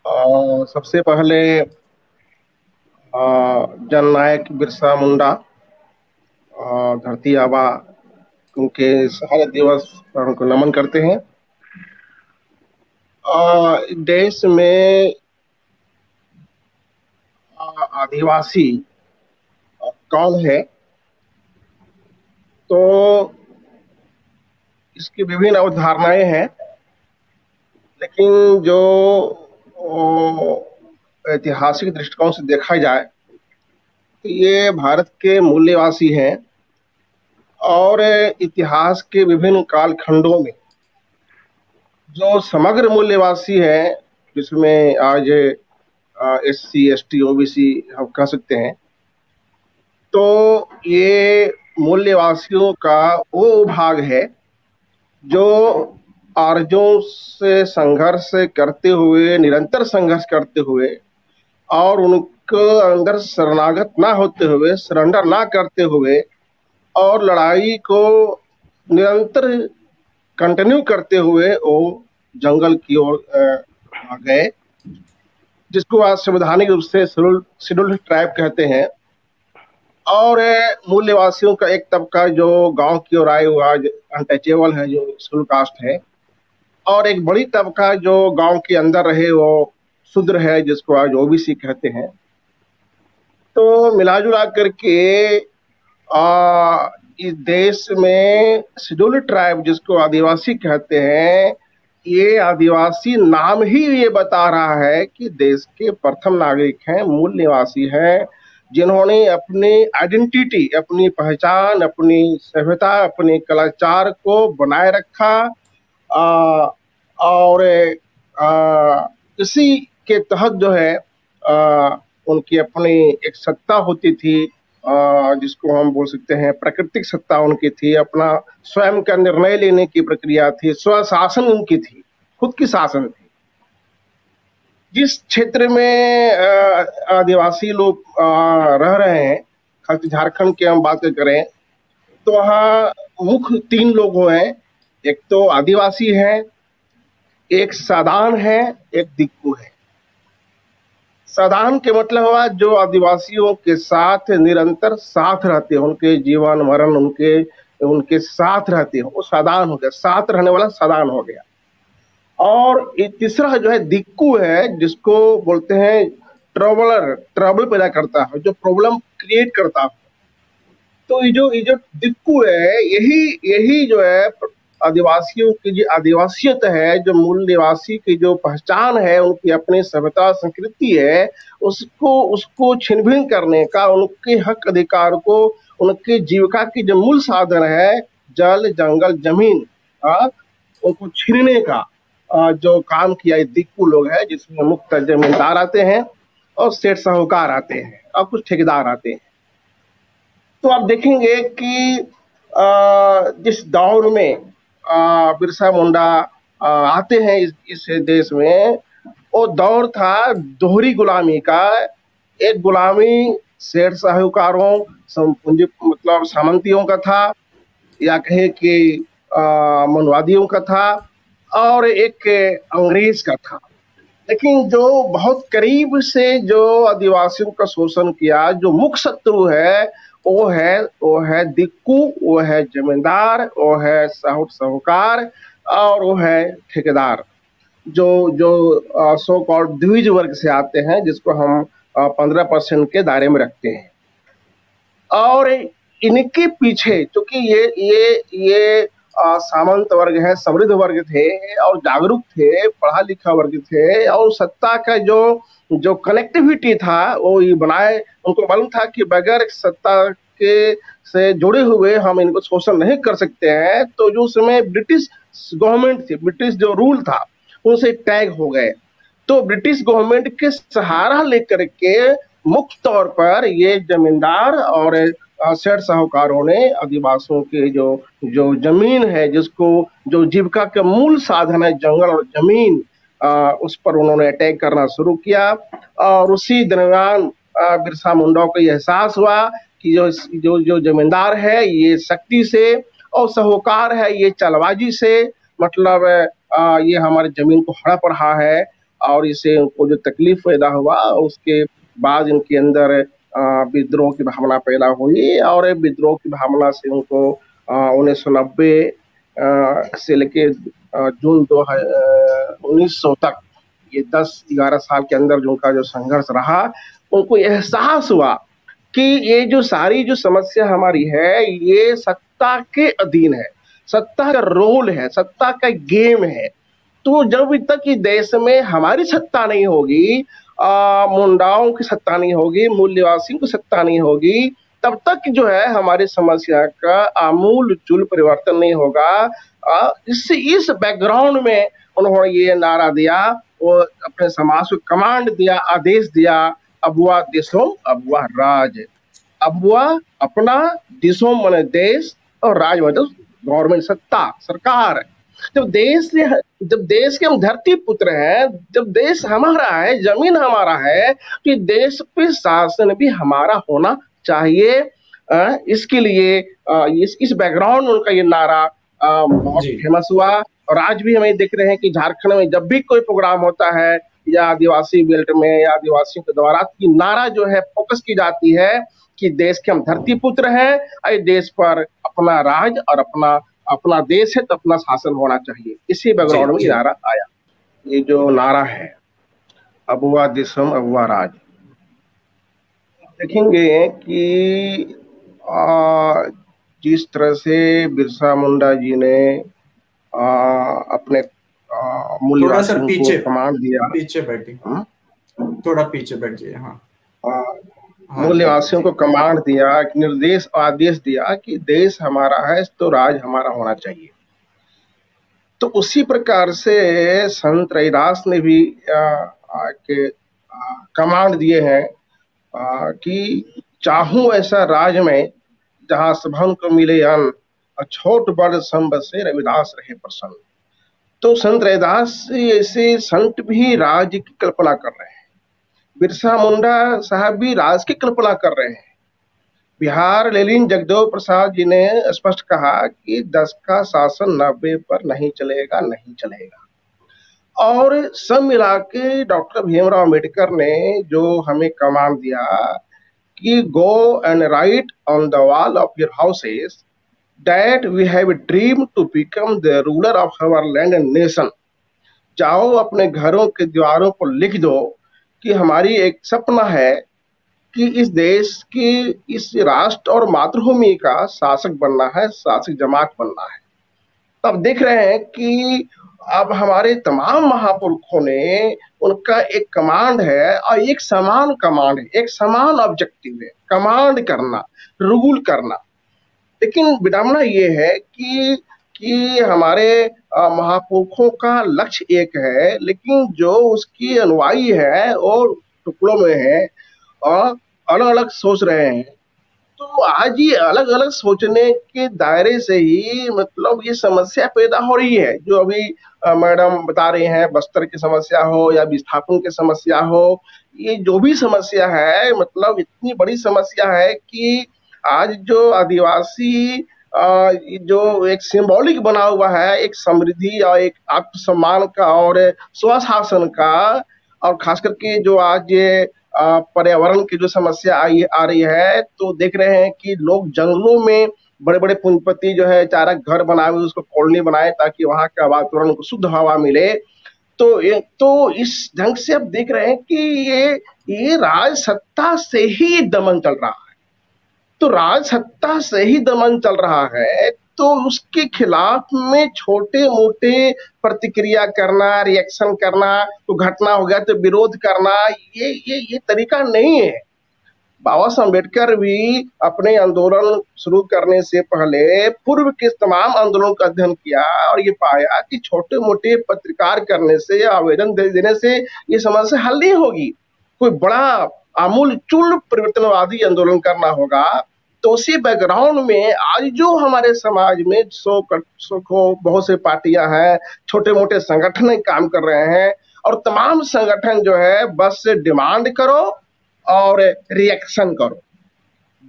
सबसे पहले जननायक बिरसा मुंडा धरती आबा उनके शहादत दिवस पर उनको नमन करते हैं। देश में आदिवासी कौन है, तो इसकी विभिन्न अवधारणाएं हैं, लेकिन जो ऐतिहासिक दृष्टिकोण से देखा जाए तो ये भारत के मूल्यवासी हैं और इतिहास के विभिन्न कालखंडों में जो समग्र मूल्यवासी है, जिसमें आज SC ST OBC हम कह सकते हैं, तो ये मूल्यवासियों का वो भाग है जो आर्यों से संघर्ष करते हुए, निरंतर संघर्ष करते हुए और उनको अंदर शरणागत ना होते हुए, सरेंडर ना करते हुए और लड़ाई को निरंतर कंटिन्यू करते हुए वो जंगल की ओर आ गए, जिसको आज संवैधानिक रूप से शेड्यूल्ड ट्राइब कहते हैं। और मूल्यवासियों का एक तबका जो गांव की ओर आए हुआ अनटचेबल है, जो शेड्यूल कास्ट है, और एक बड़ी तबका जो गांव के अंदर रहे वो शूद्र है, जिसको आज OBC कहते हैं। तो मिलाजुला करके इस देश में शेड्यूल ट्राइब, जिसको आदिवासी कहते हैं, ये आदिवासी नाम ही ये बता रहा है कि देश के प्रथम नागरिक हैं, मूल निवासी हैं, जिन्होंने अपनी आइडेंटिटी, अपनी पहचान, अपनी सभ्यता, अपने कलाचार को बनाए रखा। और इसी के तहत जो है उनकी अपनी एक सत्ता होती थी, जिसको हम बोल सकते हैं प्राकृतिक सत्ता उनकी थी, अपना स्वयं का निर्णय लेने की प्रक्रिया थी, स्वशासन उनकी थी, खुद की शासन थी। जिस क्षेत्र में आदिवासी लोग रह रहे हैं, खासकर झारखंड की हम बात करें तो वहाँ मुख्य 3 लोग हुए हैं। एक तो आदिवासी है, एक सादान है, एक दिक्कू है। सादान के मतलब हुआ जो आदिवासियों के साथ निरंतर साथ रहते हैं, उनके जीवन मरण उनके साथ रहते हैं, वो सादान हो गया, साथ रहने वाला सादान हो गया। और तीसरा जो है दिक्कू है, जिसको बोलते हैं ट्रबल पैदा करता है, जो प्रॉब्लम क्रिएट करता है। तो ये जो दिक्कू है, यही जो है आदिवासियों की जो आदिवासियत है, जो मूल निवासी की जो पहचान है, उनकी अपनी सभ्यता संस्कृति है, उसको छिन-भिन करने का, उनके हक अधिकार को, उनके जीविका की जो मूल साधन है, जल जंगल जमीन, उनको छीनने का जो काम किया दिक्कू लोग है, जिसमें मुख्य जमींदार आते हैं और सेठ साहूकार आते हैं और कुछ ठेकेदार आते हैं। तो आप देखेंगे कि जिस दौर में बिरसा मुंडा आते हैं इस देश में, वो दौर था दोहरी गुलामी का। एक गुलामी सेठ साहूकारों, मतलब सामंतियों का था, या कहे कि मनवादियों का था, और एक अंग्रेज का था। लेकिन जो बहुत करीब से जो आदिवासियों का शोषण किया, जो मुख्य शत्रु है, वो है दिक्कू, वो है जमींदार, वो है साहूकार, और वो है ठेकेदार, जो सो कॉल्ड द्विज वर्ग से आते हैं, जिसको हम 15% के दायरे में रखते हैं। और इनके पीछे, क्योंकि ये सामंत वर्ग है, समृद्ध वर्ग थे और जागरूक थे, पढ़ा लिखा वर्ग थे, और सत्ता का जो कनेक्टिविटी था वो ये बनाए। उनको मालूम था कि बगैर सत्ता के से जुड़े हुए हम इनको शोषण नहीं कर सकते हैं। तो जो समय ब्रिटिश गवर्नमेंट थी, ब्रिटिश जो रूल था, उनसे टैग हो गए। तो ब्रिटिश गवर्नमेंट के सहारा लेकर के मुख्य तौर पर ये जमींदार और सेठ साहूकारों ने आदिवासियों के जो जमीन है, जिसको जो जीविका का मूल साधन है, जंगल और जमीन, उस पर उन्होंने अटैक करना शुरू किया। और उसी दरमियान बिरसा मुंडा को यह एहसास हुआ कि जो जमींदार है ये शक्ति से, और साहूकार है ये चालबाजी से, मतलब ये हमारी जमीन को हड़प रहा है, और इससे उनको जो तकलीफ पैदा हुआ, उसके बाद इनके अंदर विद्रोह की भावना पैदा हुई, और विद्रोह की भावना से उनको 1990 से लेके जून 1900 तक, ये 10-11 साल के अंदर जो उनका जो संघर्ष रहा, उनको एहसास हुआ कि ये जो सारी जो समस्या हमारी है, ये सत्ता के अधीन है, सत्ता का रोल है, सत्ता का गेम है। तो जब तक इस देश में हमारी सत्ता नहीं होगी, मुंडाओं की सत्ता नहीं होगी, मूल्यवासियों की सत्ता नहीं होगी, तब तक जो है हमारी समस्या का आमूल चूल परिवर्तन नहीं होगा। इस बैकग्राउंड में उन्होंने ये नारा दिया, वो अपने समाज को कमांड दिया, आदेश दिया, अबुआ देशों अबुआ राज। अबुआ अपना, देशों माने देश, और राज मतलब गवर्नमेंट, सत्ता, सरकार। जब देश के हम धरती पुत्र हैं, जब देश हमारा है, जमीन हमारा है, तो देश पे शासन भी हमारा होना चाहिए। इसके लिए इस बैकग्राउंड में उनका ये नारा बहुत फेमस हुआ। और आज भी हम ये देख रहे हैं कि झारखंड में जब भी कोई प्रोग्राम होता है या आदिवासी बेल्ट में या आदिवासियों के द्वारा, की नारा जो है फोकस की जाती है कि देश के हम धरती पुत्र हैं, इस देश पर अपना राज और अपना देश है तो अपना शासन होना चाहिए। इसी बैकग्राउंड में ये नारा आया। ये जो नारा है अबुआ देशम अबुआ राज, देखेंगे कि जिस तरह से बिरसा मुंडा जी ने अपने मूल्यवासियों को कमांड दिया, पीछे बैठे, थोड़ा पीछे बैठ जाइए। हाँ, मूल्यवासियों को कमांड दिया, निर्देश आदेश दिया कि देश हमारा है तो राज हमारा होना चाहिए। तो उसी प्रकार से संत रैदास ने भी कमांड दिए हैं कि चाहूं ऐसा राज में जहां सबन को मिले अन्न, छोट बड़ संब से रविदास रहे प्रसन्न। तो संत रैदास ऐसे संत भी राज की कल्पना कर रहे हैं, बिरसा मुंडा साहब भी राज की कल्पना कर रहे हैं। बिहार लेलिन जगदेव प्रसाद जी ने स्पष्ट कहा कि 10 का शासन 90 पर नहीं चलेगा, नहीं चलेगा। और सब मिला के डॉक्टर भीमराव अम्बेडकर ने जो हमें कमांड दिया कि go and write on the wall of your houses that we have dream to become the ruler of our land and nation. जाओ अपने घरों के दीवारों पर लिख दो कि हमारी एक सपना है कि इस देश की, इस राष्ट्र और मातृभूमि का शासक बनना है, शासक जमात बनना है। तब देख रहे हैं कि अब हमारे तमाम महापुरुषों ने, उनका एक कमांड है और एक समान कमांड है, एक समान ऑब्जेक्टिव है, कमांड करना, रूल करना। लेकिन विडंबना ये है कि हमारे महापुरुषों का लक्ष्य एक है, लेकिन जो उसकी अनुयायी है और टुकड़ों में है और अलग अलग सोच रहे हैं। तो आज ये अलग अलग सोचने के दायरे से ही मतलब ये समस्या पैदा हो रही है, जो अभी मैडम बता रहे हैं, बस्तर की समस्या हो या विस्थापन की समस्या हो, ये जो भी समस्या है, मतलब इतनी बड़ी समस्या है कि आज जो आदिवासी जो एक सिंबॉलिक बना हुआ है, एक समृद्धि और एक आत्मसम्मान का और स्वशासन का, और खास करके जो आज ये पर्यावरण की जो समस्या आ रही है, तो देख रहे हैं कि लोग जंगलों में बड़े बड़े पूंजीपति जो है चारा घर बनाए, उसको कॉलोनी बनाए ताकि वहां का वातावरण को शुद्ध हवा मिले। तो इस ढंग से अब देख रहे हैं कि ये राज सत्ता से ही दमन चल रहा है। तो राज सत्ता से ही दमन चल रहा है, तो उसके खिलाफ में छोटे मोटे प्रतिक्रिया करना, रिएक्शन करना, तो घटना हो गया तो विरोध करना, ये तरीका नहीं है। बाबा साहब अम्बेडकर भी अपने आंदोलन शुरू करने से पहले पूर्व के तमाम आंदोलनों का अध्ययन किया और ये पाया कि छोटे मोटे पत्रकार करने से, आवेदन दे देने से ये समस्या हल नहीं होगी। कोई बड़ा आमूल चूल परिवर्तनवादी आंदोलन करना होगा। तो उसी बैकग्राउंड में आज जो हमारे समाज में बहुत से पार्टियां हैं, छोटे मोटे संगठन काम कर रहे हैं, और तमाम संगठन जो है बस डिमांड करो और रिएक्शन करो,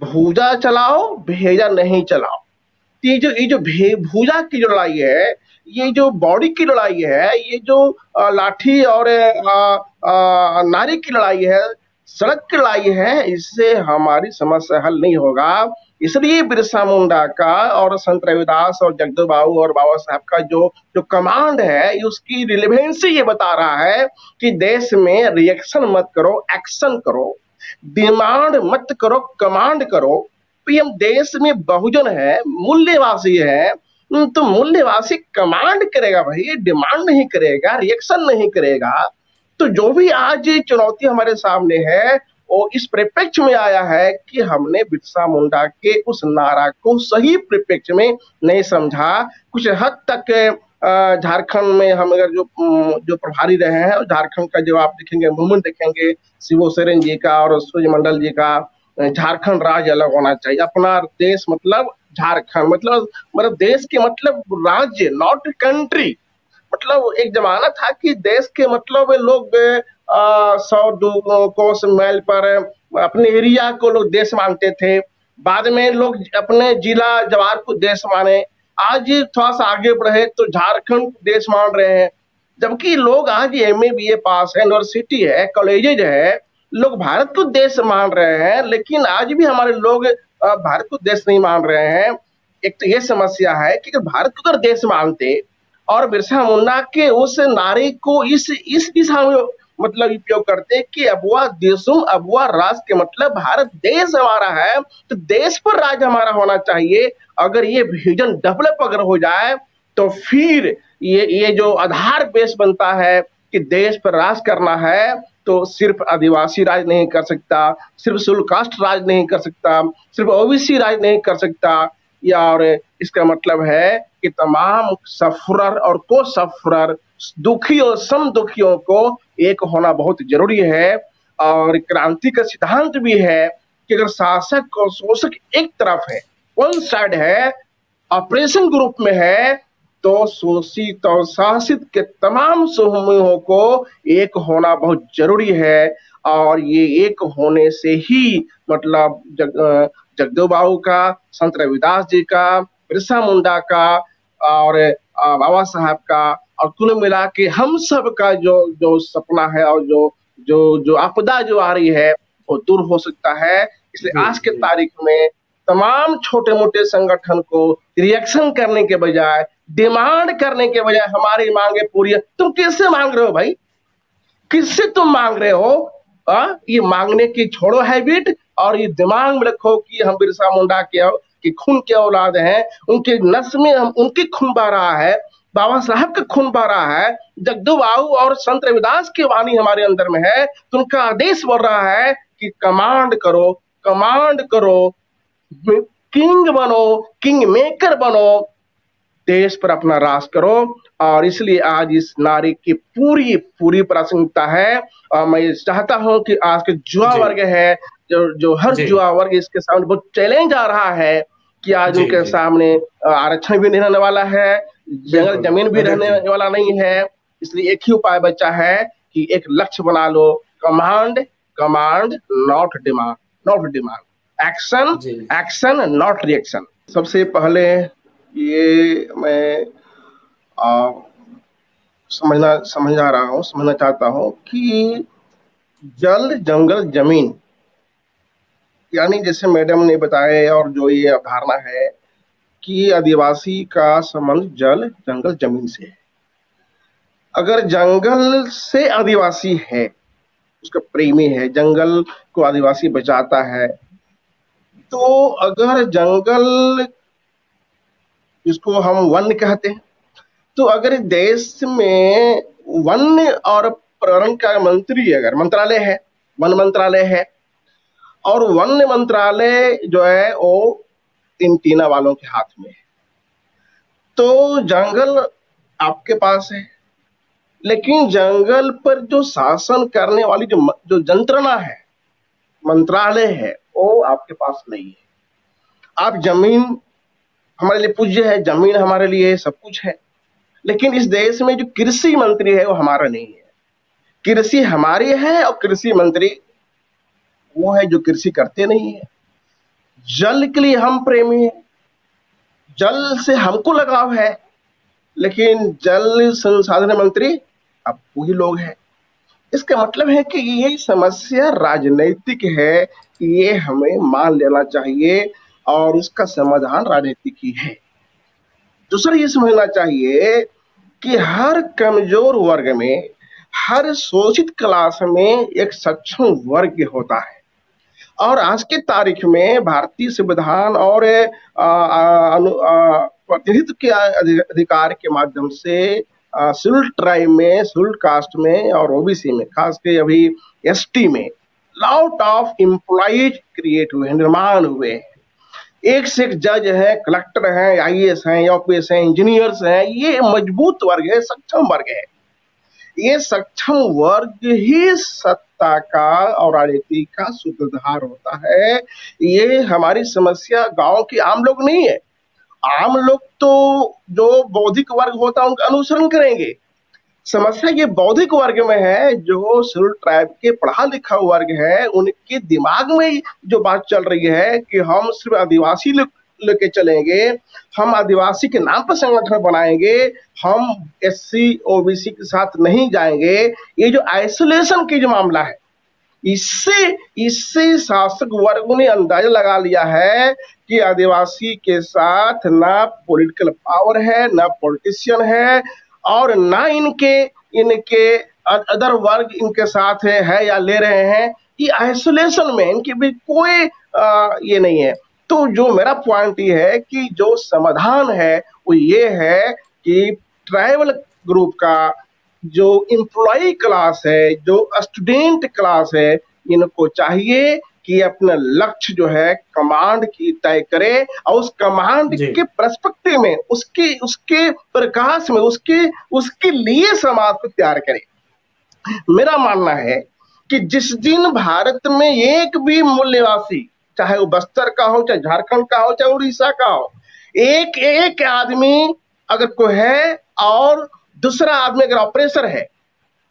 भूजा चलाओ भेजा नहीं चलाओ। ये जो भुजा की जो लड़ाई है, ये जो बॉडी की लड़ाई है, ये जो लाठी और नारी की लड़ाई है, सड़क की लड़ाई है, इससे हमारी समस्या हल नहीं होगा। इसलिए बिरसा मुंडा का और संत रविदास और जगदेव बाबू और बाबा साहब का जो जो कमांड है, उसकी रिलेवेंसी ये बता रहा है कि देश में रिएक्शन मत करो, एक्शन करो, डिमांड मत करो, कमांड करो। पीएम देश में बहुजन है, मूल्यवासी है, तो मूल्यवासी कमांड करेगा भाई, डिमांड नहीं करेगा, रिएक्शन नहीं करेगा। तो जो भी आज चुनौती हमारे सामने है वो इस परिप्रेक्ष्य में आया है कि हमने बिरसा मुंडा के उस नारा को सही परिप्रेक्ष्य में नहीं समझा। कुछ हद तक झारखंड में हम अगर जो जो प्रभारी रहे हैं, झारखंड का जो आप देखेंगे मूवमेंट देखेंगे शिबू सोरेन जी का और सूर्य मंडल जी का, झारखंड राज्य अलग होना चाहिए, अपना देश मतलब झारखंड, मतलब देश के मतलब राज्य, नॉट कंट्री। मतलब एक जमाना था कि देश के मतलब लोग 100 कोस माइल पर अपने एरिया को लोग देश मानते थे, बाद में लोग अपने जिला जवार को देश माने, आज थोड़ा सा आगे बढ़े तो झारखंड देश मान रहे हैं। जबकि लोग आज एमए बीए पास है, यूनिवर्सिटी है, कॉलेजेज है, लोग भारत को देश मान रहे हैं, लेकिन आज भी हमारे लोग भारत को देश नहीं मान रहे हैं। एक तो ये समस्या है कि अगर भारत को अगर देश मानते और बिरसा मुंडा के उस नारे को इस दिशा में मतलब उपयोग करते कि अबुआ देशुम अबुआ राज के मतलब भारत देश हमारा है, तो देश पर राज हमारा होना चाहिए। अगर ये विजन डेवलप अगर हो जाए तो फिर ये जो आधार बेस बनता है कि देश पर राज करना है, तो सिर्फ आदिवासी राज नहीं कर सकता, सिर्फ शेड्यूल कास्ट राज नहीं कर सकता, सिर्फ ओबीसी राज नहीं कर सकता, या और इसका मतलब है कि तमाम सफरर और को सफरर, दुखी और सम दुखियों को एक होना बहुत जरूरी है। और क्रांति का सिद्धांत भी है कि अगर शासक और शोषक एक तरफ है, वन साइड है, ऑपरेशन ग्रुप में है, तो शोषित और शासित के तमाम समूहों को एक होना बहुत जरूरी है। और ये एक होने से ही मतलब जगदेव बाबू का, संत रविदास जी का, बिरसा मुंडा का और बाबा साहब का, और कुल मिला के हम सब का जो जो सपना है और जो जो जो आपदा जो आ रही है वो दूर हो सकता है। इसलिए आज के तारीख में तमाम छोटे मोटे संगठन को रिएक्शन करने के बजाय, डिमांड करने के बजाय हमारी मांगे पूरी, तुम किससे मांग रहे हो भाई, किससे तुम मांग रहे हो? ये मांगने की छोड़ो हैबिट, और ये दिमाग में रखो कि हम बिरसा मुंडा के खून के औलाद हैं, उनके नस में हम उनकी खून बह रहा है, बाबा साहब का खून बह रहा है, जगदेव बाबू और संत रविदास की वाणी हमारे अंदर में है, तो उनका आदेश बढ़ रहा है कि कमांड करो, कमांड करो, किंग बनो, किंग मेकर बनो, देश पर अपना राज करो। और इसलिए आज इस नारे की पूरी पूरी प्रासंगिकता है। और मैं चाहता हूं कि आज के युवा वर्ग है, जो हर युवा वर्ग इसके सामने बहुत चैलेंज आ रहा है कि आज उनके सामने आरक्षण भी नहीं रहने वाला है, जंगल जमीन भी रहने वाला नहीं है। इसलिए एक ही उपाय बचा है कि एक लक्ष्य बना लो, command, command not demand, not demand, action, action not reaction. सबसे पहले ये मैं समझना चाहता हूँ कि जल जंगल जमीन, यानी जैसे मैडम ने बताया और जो ये अवधारणा है कि आदिवासी का संबंध जल जंगल जमीन से है। अगर जंगल से आदिवासी है, उसका प्रेमी है, जंगल को आदिवासी बचाता है, तो अगर जंगल जिसको हम वन कहते हैं, तो अगर देश में वन और पर्यावरण का मंत्री अगर मंत्रालय है, वन मंत्रालय है, और वन मंत्रालय जो है वो इन तीना वालों के हाथ में है, तो जंगल आपके पास है, लेकिन जंगल पर जो शासन करने वाली जो यंत्रणा है, मंत्रालय है, वो आपके पास नहीं है। आप जमीन हमारे लिए पूज्य है, जमीन हमारे लिए सब कुछ है, लेकिन इस देश में जो कृषि मंत्री है वो हमारा नहीं है। कृषि हमारी है और कृषि मंत्री वो है जो कृषि करते नहीं है। जल के लिए हम प्रेमी हैं, जल से हमको लगाव है, लेकिन जल संसाधन मंत्री अब वही लोग हैं। इसका मतलब है कि ये समस्या राजनीतिक है, ये हमें मान लेना चाहिए और इसका समाधान राजनीतिक ही है। दूसरा ये समझना चाहिए कि हर कमजोर वर्ग में, हर शोषित क्लास में एक सक्षम वर्ग होता है। और आज के तारीख में भारतीय संविधान और प्रतिनिधित्व के अधिकार के माध्यम से शेड्यूल्ड ट्राइब में, शेड्यूल्ड कास्ट में और ओबीसी में, खासकर अभी एसटी में लॉट ऑफ एम्प्लॉइज क्रिएट हुए हैं, निर्माण हुए हैं। एक से एक जज है, कलेक्टर हैं, आईएएस हैं, यूपीएस हैं, इंजीनियर्स हैं। ये मजबूत वर्ग है, सक्षम वर्ग है। ये सक्षम वर्ग ही सत्ता का और राजनीति का सूत्रधार होता है। ये हमारी समस्या गांव के आम लोग नहीं है। आम लोग तो जो बौद्धिक वर्ग होता है उनका अनुसरण करेंगे। समस्या ये बौद्धिक वर्ग में है, जो शेड्यूल्ड ट्राइब के पढ़ा लिखा वर्ग है, उनके दिमाग में जो बात चल रही है कि हम सिर्फ आदिवासी लेके चलेंगे, हम आदिवासी के नाम पर संगठन बनाएंगे, हम एससी ओबीसी के साथ नहीं जाएंगे। ये जो आइसोलेशन की जो मामला है, इससे शासक वर्ग ने अंदाजा लगा लिया है कि आदिवासी के साथ ना पॉलिटिकल पावर है, ना पॉलिटिशियन है, और ना इनके अदर वर्ग इनके साथ है या ले रहे हैं। ये आइसोलेशन में इनके भी कोई ये नहीं है। तो जो मेरा पॉइंट ये है कि जो समाधान है वो ये है कि ट्राइबल ग्रुप का जो एम्प्लॉय क्लास है, जो स्टूडेंट क्लास है, इनको चाहिए कि अपना लक्ष्य जो है कमांड की तय करे और उस कमांड के पर्सपेक्टिव में, उसके प्रकाश में, उसके लिए समाज को तैयार करे। मेरा मानना है कि जिस दिन भारत में एक भी मूल निवासी, चाहे वो बस्तर का हो, चाहे झारखंड का हो, चाहे उड़ीसा का हो, एक आदमी अगर कोई है और दूसरा आदमी अगर ऑपरेटर है,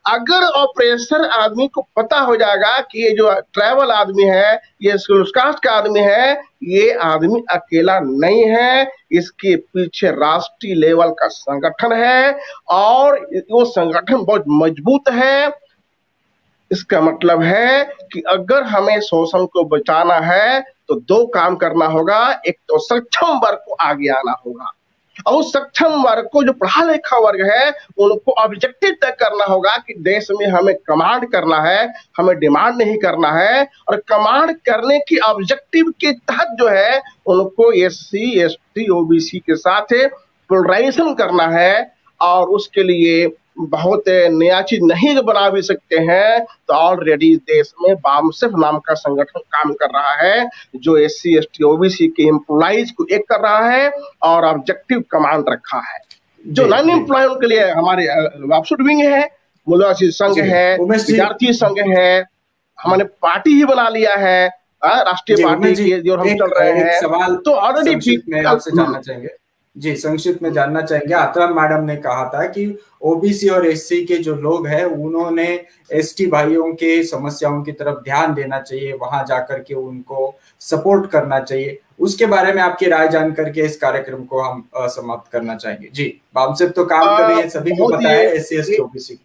अगर ऑपरेटर आदमी को पता हो जाएगा कि ये जो ट्राइबल आदमी है, ये शेड्यूल्ड कास्ट का आदमी है, ये आदमी अकेला नहीं है, इसके पीछे राष्ट्रीय लेवल का संगठन है और वो संगठन बहुत मजबूत है। इसका मतलब है कि अगर हमें शोषण को बचाना है तो दो काम करना होगा। एक तो सक्षम वर्ग को आगे आना होगा और सक्षम वर्ग को, जो पढ़ा लिखा वर्ग है, उनको ऑब्जेक्टिव तय करना होगा कि देश में हमें कमांड करना है, हमें डिमांड नहीं करना है। और कमांड करने की ऑब्जेक्टिव के तहत जो है उनको एससी एसटी ओबीसी के साथ पोलराइजेशन करना है। और उसके लिए बहुत नया चीज नहीं बना भी सकते हैं, तो ऑलरेडी देश में बामसेफ नाम का संगठन काम कर रहा है, जो एससी एसटी ओबीसी के एम्प्लॉइज को एक कर रहा है और ऑब्जेक्टिव कमांड रखा है। जो नॉन एम्प्लॉय उनके लिए हमारे वापसुट विंग है, मूलवासी संघ है, विद्यार्थी संघ है, हमने पार्टी ही बना लिया है, राष्ट्रीय पार्टी की जो हम चल रहे हैं। तो ऑलरेडी आपसे जानना चाहेंगे जी, संक्षिप्त में जानना चाहेंगे। आत्रा मैडम ने कहा था कि ओबीसी और एससी के जो लोग हैं, उन्होंने एसटी भाइयों के समस्याओं की तरफ ध्यान देना चाहिए, वहां जाकर के उनको सपोर्ट करना चाहिए। उसके बारे में आपकी राय जान करके इस कार्यक्रम को हम समाप्त करना चाहेंगे। जी, बामसेफ तो काम कर रहे हैं, सभी को पता है एससी एसटी ओबीसी।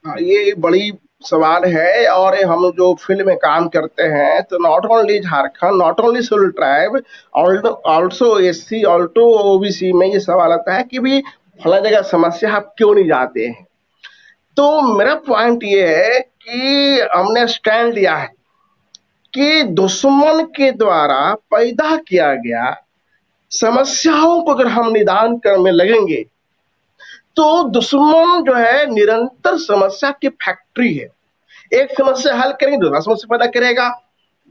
ये बड़ी सवाल है। और हम जो फील्ड में काम करते हैं, तो not only Jharkhand, not only scheduled tribe, also SC, also OBC में ये सवाल आता है कि भी फला जगह समस्या आप क्यों नहीं जाते हैं। तो मेरा पॉइंट ये है कि हमने स्टैंड लिया है कि दुश्मन के द्वारा पैदा किया गया समस्याओं को अगर हम निदान करने लगेंगे तो दुश्मन जो है निरंतर समस्या की फैक्ट्री है। एक समस्या हल करेंगे, दूसरा समस्या पैदा करेगा,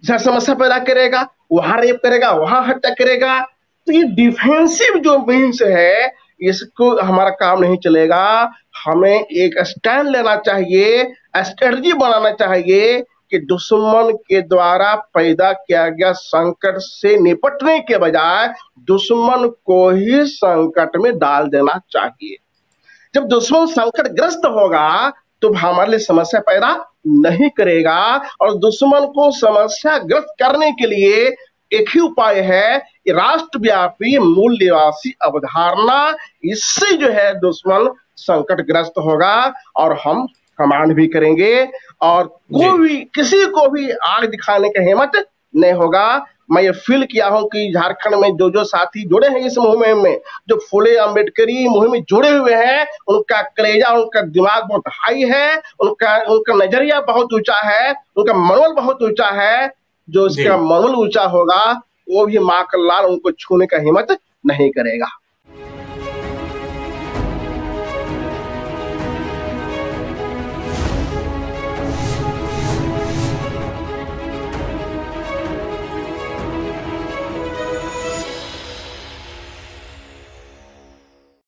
समस्या पैदा करेगा, वहां रेप करेगा, वहां हत्या करेगा। तो ये डिफेंसिव जो मीन्स है, इसको हमारा काम नहीं चलेगा। हमें एक स्टैंड लेना चाहिए, स्ट्रेटजी बनाना चाहिए कि दुश्मन के द्वारा पैदा किया गया संकट से निपटने के बजाय दुश्मन को ही संकट में डाल देना चाहिए। जब दुश्मन संकटग्रस्त होगा तो हमारे लिए समस्या पैदा नहीं करेगा। और दुश्मन को समस्या ग्रस्त करने के लिए एक ही उपाय है, राष्ट्रव्यापी मूल्यवासी अवधारणा, इससे जो है दुश्मन संकटग्रस्त होगा और हम कमांड भी करेंगे और कोई भी किसी को भी आग दिखाने की हिम्मत नहीं होगा। मैं ये फील किया हूं कि झारखंड में जो साथी जुड़े हैं इस मुहिम में, जो फुले अम्बेडकरी मुहिम में जुड़े हुए हैं, उनका कलेजा, उनका दिमाग बहुत हाई है, उनका नजरिया बहुत ऊंचा है, उनका मनोबल बहुत ऊंचा है। जो इसका मनोबल ऊंचा होगा वो भी माँ का लाल उनको छूने का हिम्मत नहीं करेगा।